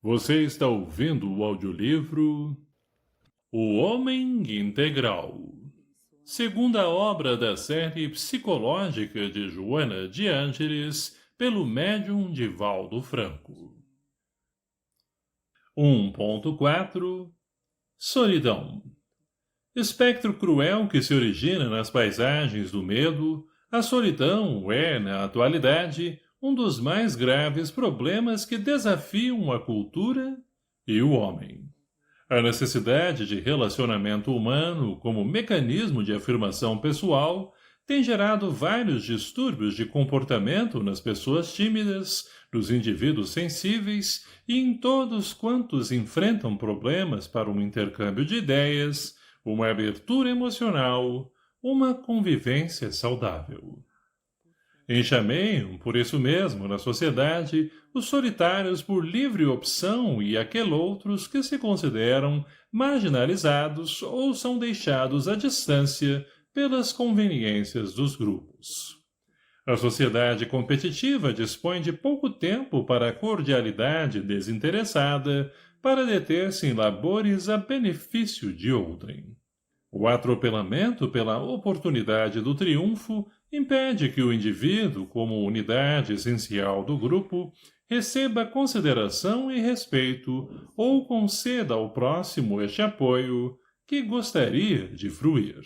Você está ouvindo o audiolivro O Homem Integral, segunda obra da série psicológica de Joana de Ângeles, pelo médium Divaldo Franco. 1.4 Solidão. Espectro cruel que se origina nas paisagens do medo, a solidão é, na atualidade, um dos mais graves problemas que desafiam a cultura e o homem. A necessidade de relacionamento humano como mecanismo de afirmação pessoal tem gerado vários distúrbios de comportamento nas pessoas tímidas, nos indivíduos sensíveis e em todos quantos enfrentam problemas para um intercâmbio de ideias, uma abertura emocional, uma convivência saudável. Enxameiam, por isso mesmo, na sociedade, os solitários por livre opção e aqueloutros que se consideram marginalizados ou são deixados à distância pelas conveniências dos grupos. A sociedade competitiva dispõe de pouco tempo para a cordialidade desinteressada para deter-se em labores a benefício de outrem. O atropelamento pela oportunidade do triunfo impede que o indivíduo, como unidade essencial do grupo, receba consideração e respeito ou conceda ao próximo este apoio que gostaria de fruir.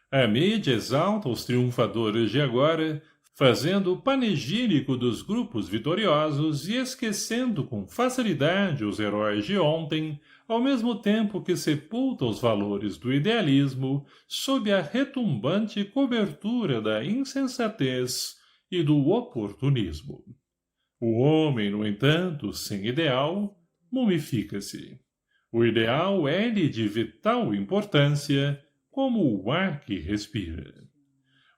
A mídia exalta os triunfadores de agora, fazendo o panegírico dos grupos vitoriosos e esquecendo com facilidade os heróis de ontem, ao mesmo tempo que sepulta os valores do idealismo sob a retumbante cobertura da insensatez e do oportunismo. O homem, no entanto, sem ideal, mumifica-se. O ideal é-lhe de vital importância, como o ar que respira.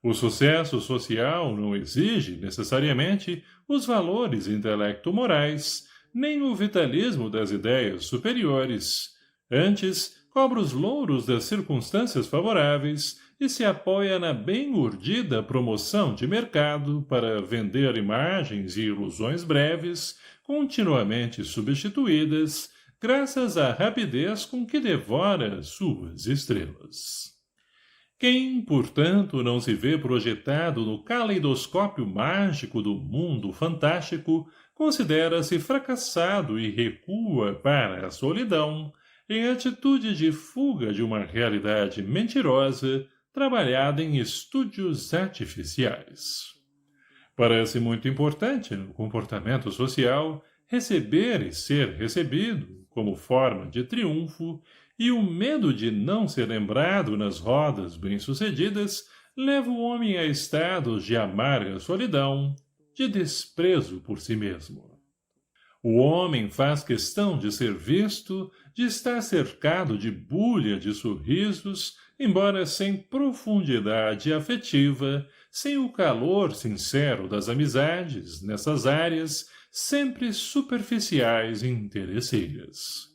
O sucesso social não exige, necessariamente, os valores intelecto-morais, nem o vitalismo das ideias superiores. Antes, cobra os louros das circunstâncias favoráveis e se apoia na bem urdida promoção de mercado para vender imagens e ilusões breves, continuamente substituídas, graças à rapidez com que devora suas estrelas. Quem, portanto, não se vê projetado no caleidoscópio mágico do mundo fantástico, considera-se fracassado e recua para a solidão, em atitude de fuga de uma realidade mentirosa, trabalhada em estúdios artificiais. Parece muito importante no comportamento social receber e ser recebido, como forma de triunfo, e o medo de não ser lembrado nas rodas bem-sucedidas leva o homem a estados de amarga solidão, de desprezo por si mesmo. O homem faz questão de ser visto, de estar cercado de bulha de sorrisos, embora sem profundidade afetiva, sem o calor sincero das amizades, nessas áreas sempre superficiais e interesseiras.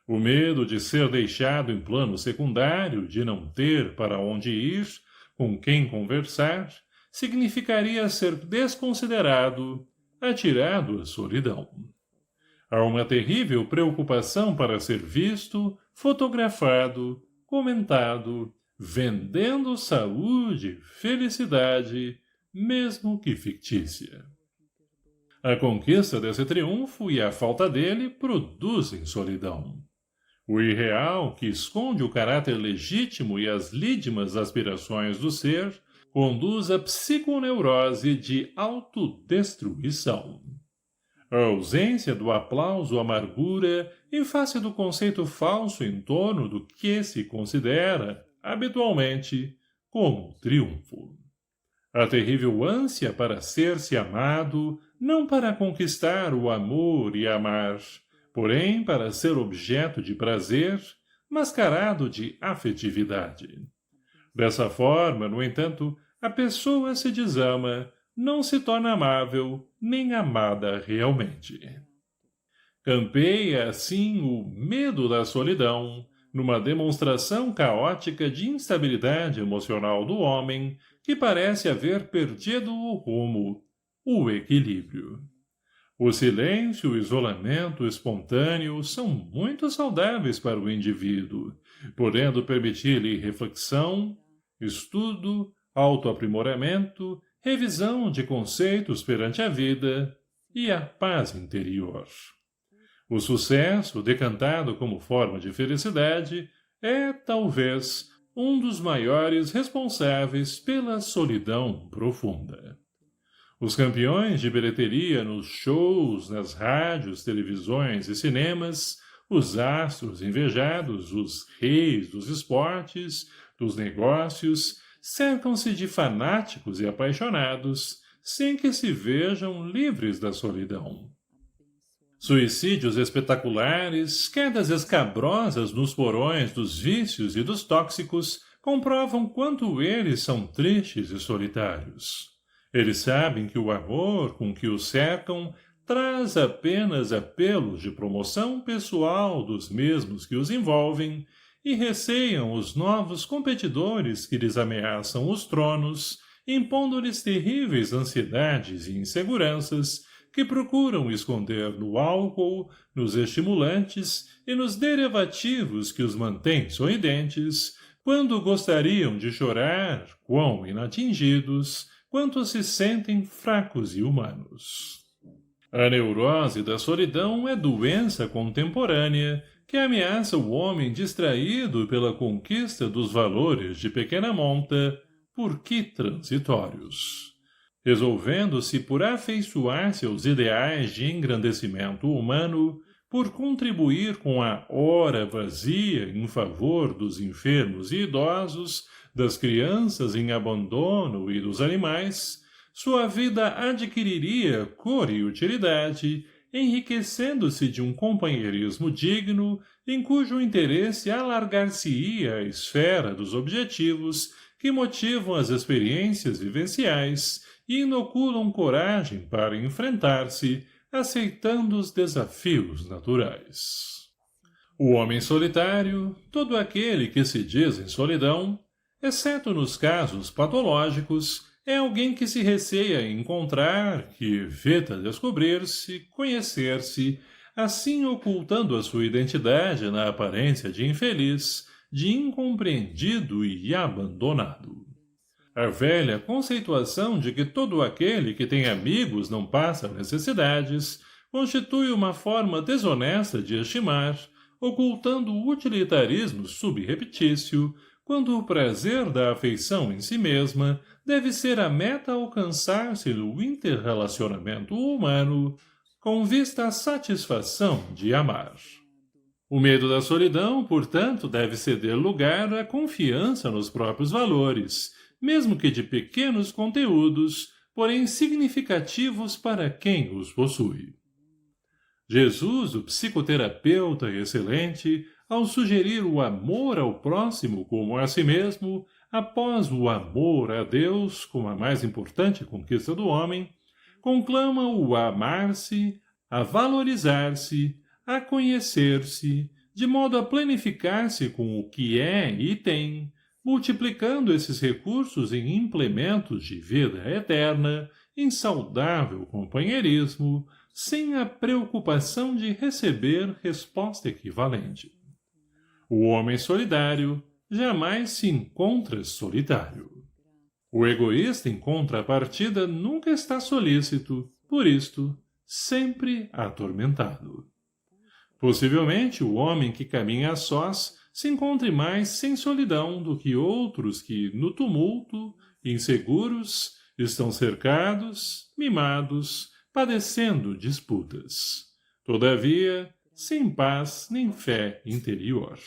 O medo de ser deixado em plano secundário, de não ter para onde ir, com quem conversar, significaria ser desconsiderado, atirado à solidão. Há uma terrível preocupação para ser visto, fotografado, comentado, vendendo saúde, felicidade, mesmo que fictícia. A conquista desse triunfo e a falta dele produzem solidão. O irreal, que esconde o caráter legítimo e as lídimas aspirações do ser, conduz à psiconeurose de autodestruição. A ausência do aplauso amargura em face do conceito falso em torno do que se considera, habitualmente, como triunfo. A terrível ânsia para ser-se amado, não para conquistar o amor e amar, porém para ser objeto de prazer, mascarado de afetividade. Dessa forma, no entanto, a pessoa se desama, não se torna amável, nem amada realmente. Campeia, assim, o medo da solidão, numa demonstração caótica de instabilidade emocional do homem, que parece haver perdido o rumo, o equilíbrio. O silêncio e o isolamento espontâneo são muito saudáveis para o indivíduo, podendo permitir-lhe reflexão, estudo, autoaprimoramento, revisão de conceitos perante a vida e a paz interior. O sucesso, decantado como forma de felicidade, é, talvez, um dos maiores responsáveis pela solidão profunda. Os campeões de bilheteria nos shows, nas rádios, televisões e cinemas, os astros invejados, os reis dos esportes, dos negócios, cercam-se de fanáticos e apaixonados, sem que se vejam livres da solidão. Suicídios espetaculares, quedas escabrosas nos porões dos vícios e dos tóxicos comprovam quanto eles são tristes e solitários. Eles sabem que o amor com que os cercam traz apenas apelos de promoção pessoal dos mesmos que os envolvem e receiam os novos competidores que lhes ameaçam os tronos, impondo-lhes terríveis ansiedades e inseguranças que procuram esconder no álcool, nos estimulantes e nos derivativos que os mantêm sorridentes, quando gostariam de chorar, quão inatingidos, quanto se sentem fracos e humanos. A neurose da solidão é doença contemporânea que ameaça o homem distraído pela conquista dos valores de pequena monta, por que transitórios. Resolvendo-se por afeiçoar-se aos ideais de engrandecimento humano, por contribuir com a hora vazia em favor dos enfermos e idosos, das crianças em abandono e dos animais, sua vida adquiriria cor e utilidade, enriquecendo-se de um companheirismo digno em cujo interesse alargar-se-ia a esfera dos objetivos que motivam as experiências vivenciais e inoculam coragem para enfrentar-se, aceitando os desafios naturais. O homem solitário, todo aquele que se diz em solidão, exceto nos casos patológicos, é alguém que se receia encontrar, que evita descobrir-se, conhecer-se, assim ocultando a sua identidade na aparência de infeliz, de incompreendido e abandonado. A velha conceituação de que todo aquele que tem amigos não passa necessidades constitui uma forma desonesta de estimar, ocultando o utilitarismo subreptício, quando o prazer da afeição em si mesma deve ser a meta a alcançar-se no interrelacionamento humano, com vista à satisfação de amar. O medo da solidão, portanto, deve ceder lugar à confiança nos próprios valores, mesmo que de pequenos conteúdos, porém significativos para quem os possui. Jesus, o psicoterapeuta excelente, ao sugerir o amor ao próximo como a si mesmo, após o amor a Deus como a mais importante conquista do homem, conclama-o a amar-se, a valorizar-se, a conhecer-se, de modo a planificar-se com o que é e tem, multiplicando esses recursos em implementos de vida eterna, em saudável companheirismo, sem a preocupação de receber resposta equivalente. O homem solidário jamais se encontra solitário. O egoísta, em contrapartida, nunca está solícito, por isto, sempre atormentado. Possivelmente, o homem que caminha a sós se encontre mais sem solidão do que outros que, no tumulto, inseguros, estão cercados, mimados, padecendo disputas. Todavia, sem paz nem fé interior.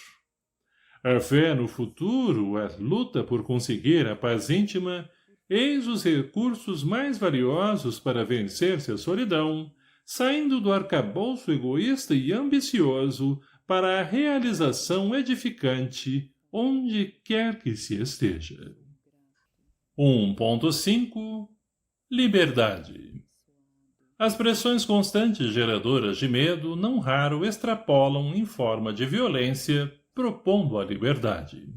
A fé no futuro, a luta por conseguir a paz íntima, eis os recursos mais valiosos para vencer-se a solidão, saindo do arcabouço egoísta e ambicioso para a realização edificante, onde quer que se esteja. 1.5 Liberdade. As pressões constantes geradoras de medo não raro extrapolam em forma de violência, propondo a liberdade.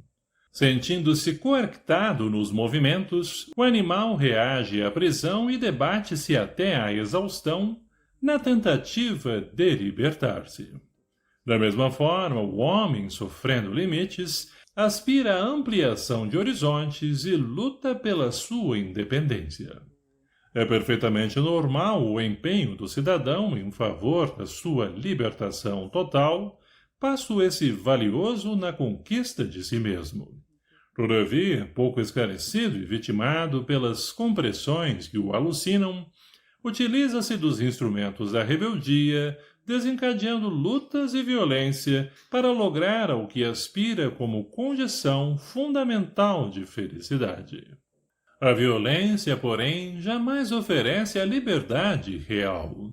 Sentindo-se coartado nos movimentos, o animal reage à prisão e debate-se até à exaustão, na tentativa de libertar-se. Da mesma forma, o homem, sofrendo limites, aspira à ampliação de horizontes e luta pela sua independência. É perfeitamente normal o empenho do cidadão em favor da sua libertação total, passo esse valioso na conquista de si mesmo. Todavia, pouco esclarecido e vitimado pelas compressões que o alucinam, utiliza-se dos instrumentos da rebeldia, desencadeando lutas e violência para lograr ao que aspira como condição fundamental de felicidade. A violência, porém, jamais oferece a liberdade real.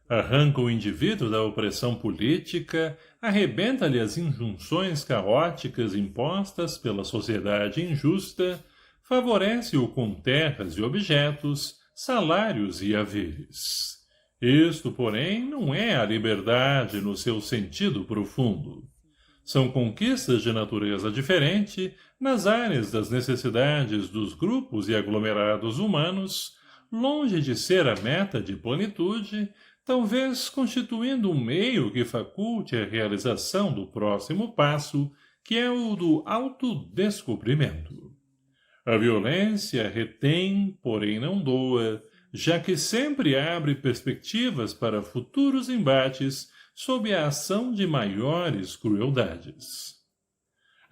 Arranca o indivíduo da opressão política, arrebenta-lhe as injunções caóticas impostas pela sociedade injusta, favorece-o com terras e objetos, salários e haveres. Isto, porém, não é a liberdade no seu sentido profundo. São conquistas de natureza diferente nas áreas das necessidades dos grupos e aglomerados humanos, longe de ser a meta de plenitude, talvez constituindo um meio que faculte a realização do próximo passo, que é o do autodescobrimento. A violência retém, porém não doa, já que sempre abre perspectivas para futuros embates sob a ação de maiores crueldades.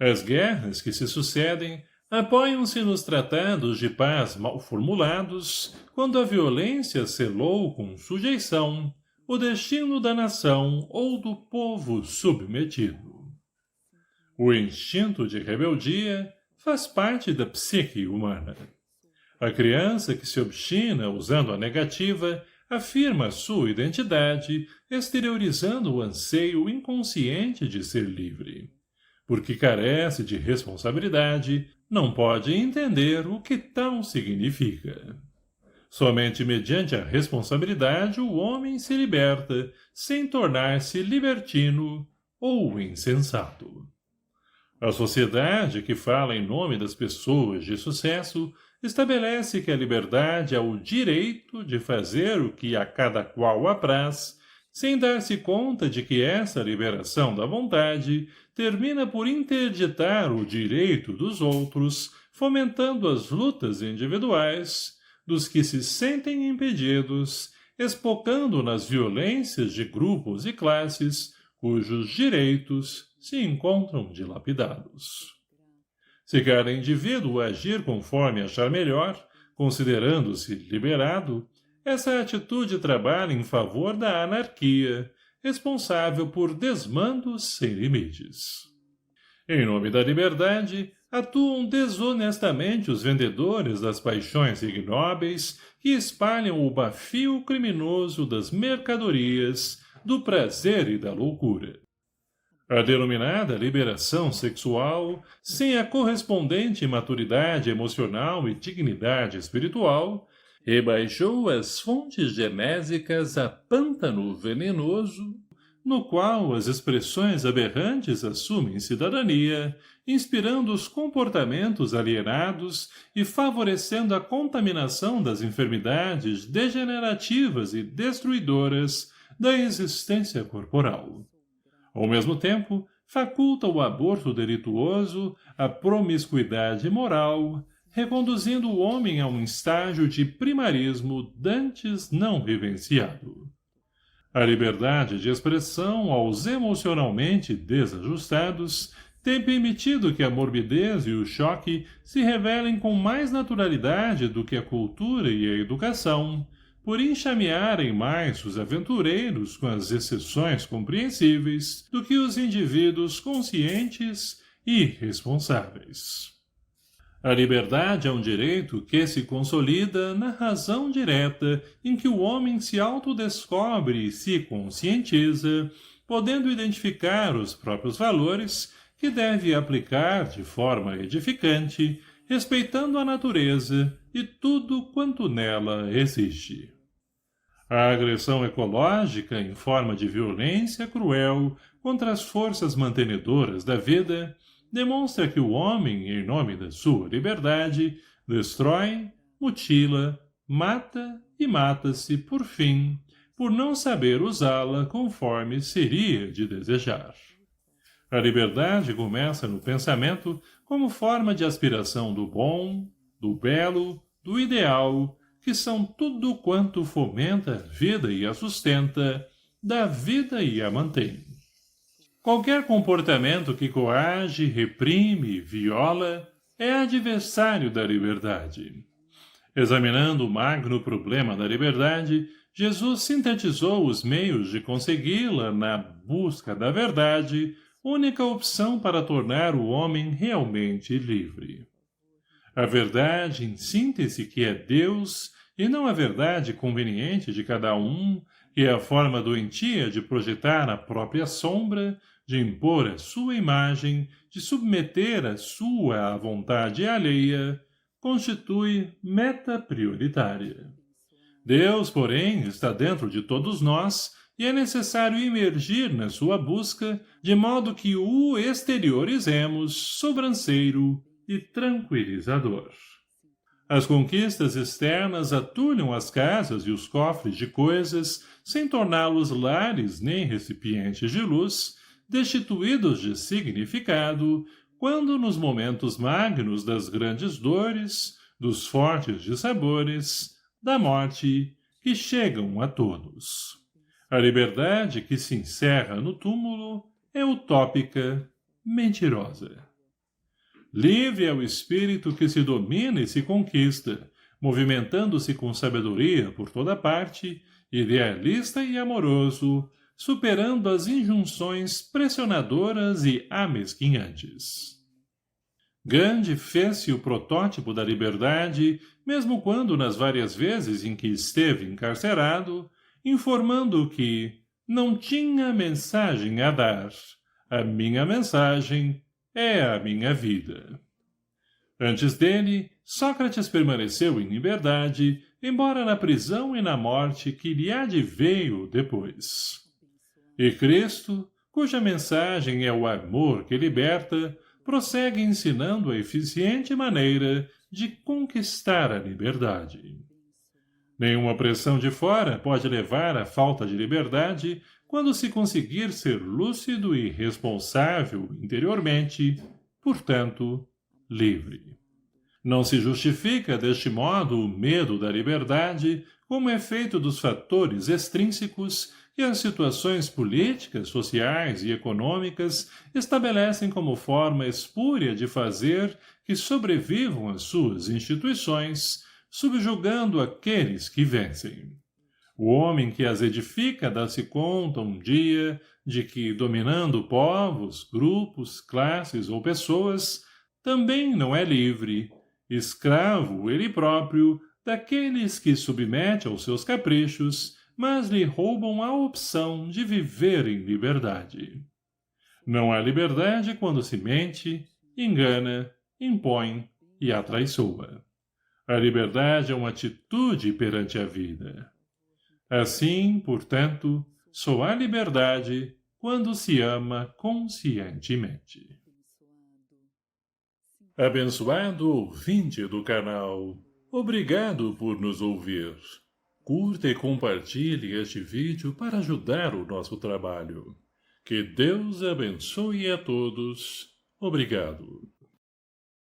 As guerras que se sucedem apoiam-se nos tratados de paz mal formulados, quando a violência selou com sujeição o destino da nação ou do povo submetido. O instinto de rebeldia faz parte da psique humana. A criança que se obstina usando a negativa afirma sua identidade, exteriorizando o anseio inconsciente de ser livre. Porque carece de responsabilidade, não pode entender o que tal significa. Somente mediante a responsabilidade o homem se liberta, sem tornar-se libertino ou insensato. A sociedade que fala em nome das pessoas de sucesso estabelece que a liberdade é o direito de fazer o que a cada qual apraz, sem dar-se conta de que essa liberação da vontade termina por interditar o direito dos outros, fomentando as lutas individuais dos que se sentem impedidos, espocando nas violências de grupos e classes cujos direitos se encontram dilapidados. Se cada indivíduo agir conforme achar melhor, considerando-se liberado, essa atitude trabalha em favor da anarquia, responsável por desmandos sem limites. Em nome da liberdade, atuam desonestamente os vendedores das paixões ignóbeis que espalham o bafio criminoso das mercadorias, do prazer e da loucura. A denominada liberação sexual, sem a correspondente maturidade emocional e dignidade espiritual, rebaixou as fontes genésicas a pântano venenoso, no qual as expressões aberrantes assumem cidadania, inspirando os comportamentos alienados e favorecendo a contaminação das enfermidades degenerativas e destruidoras da existência corporal. Ao mesmo tempo, faculta o aborto delituoso, a promiscuidade moral, reconduzindo o homem a um estágio de primarismo dantes não vivenciado. A liberdade de expressão aos emocionalmente desajustados tem permitido que a morbidez e o choque se revelem com mais naturalidade do que a cultura e a educação, por enxamearem mais os aventureiros com as exceções compreensíveis do que os indivíduos conscientes e responsáveis. A liberdade é um direito que se consolida na razão direta em que o homem se autodescobre e se conscientiza, podendo identificar os próprios valores que deve aplicar de forma edificante, respeitando a natureza e tudo quanto nela existe. A agressão ecológica em forma de violência cruel contra as forças mantenedoras da vida demonstra que o homem, em nome da sua liberdade, destrói, mutila, mata e mata-se, por fim, por não saber usá-la conforme seria de desejar. A liberdade começa no pensamento como forma de aspiração do bom, do belo, do ideal, que são tudo quanto fomenta a vida e a sustenta, dá vida e a mantém. Qualquer comportamento que coage, reprime, viola, é adversário da liberdade. Examinando o magno problema da liberdade, Jesus sintetizou os meios de consegui-la na busca da verdade, única opção para tornar o homem realmente livre. A verdade, em síntese, que é Deus, e não a verdade conveniente de cada um, que é a forma doentia de projetar a própria sombra, de impor a sua imagem, de submeter a sua à vontade alheia, constitui meta prioritária. Deus, porém, está dentro de todos nós e é necessário imergir na sua busca, de modo que o exteriorizemos sobranceiro e tranquilizador. As conquistas externas atulham as casas e os cofres de coisas, sem torná-los lares nem recipientes de luz, destituídos de significado, quando nos momentos magnos das grandes dores, dos fortes dissabores, da morte, que chegam a todos. A liberdade que se encerra no túmulo é utópica, mentirosa. Livre é o espírito que se domina e se conquista, movimentando-se com sabedoria por toda parte, idealista e amoroso, superando as injunções pressionadoras e amesquinhantes. Gandhi fez-se o protótipo da liberdade, mesmo quando, nas várias vezes em que esteve encarcerado, informando que não tinha mensagem a dar. A minha mensagem é a minha vida. Antes dele, Sócrates permaneceu em liberdade, embora na prisão e na morte que lhe adveio depois. E Cristo, cuja mensagem é o amor que liberta, prossegue ensinando a eficiente maneira de conquistar a liberdade. Nenhuma pressão de fora pode levar à falta de liberdade quando se conseguir ser lúcido e responsável interiormente, portanto, livre. Não se justifica, deste modo, o medo da liberdade como efeito dos fatores extrínsecos que as situações políticas, sociais e econômicas estabelecem como forma espúria de fazer que sobrevivam as suas instituições, subjugando aqueles que vencem. O homem que as edifica dá-se conta um dia de que, dominando povos, grupos, classes ou pessoas, também não é livre, escravo ele próprio daqueles que submete aos seus caprichos, mas lhe roubam a opção de viver em liberdade. Não há liberdade quando se mente, engana, impõe e atraiçoa. A liberdade é uma atitude perante a vida. Assim, portanto, só há liberdade quando se ama conscientemente. Abençoado ouvinte do canal, obrigado por nos ouvir. Curta e compartilhe este vídeo para ajudar o nosso trabalho. Que Deus abençoe a todos. Obrigado.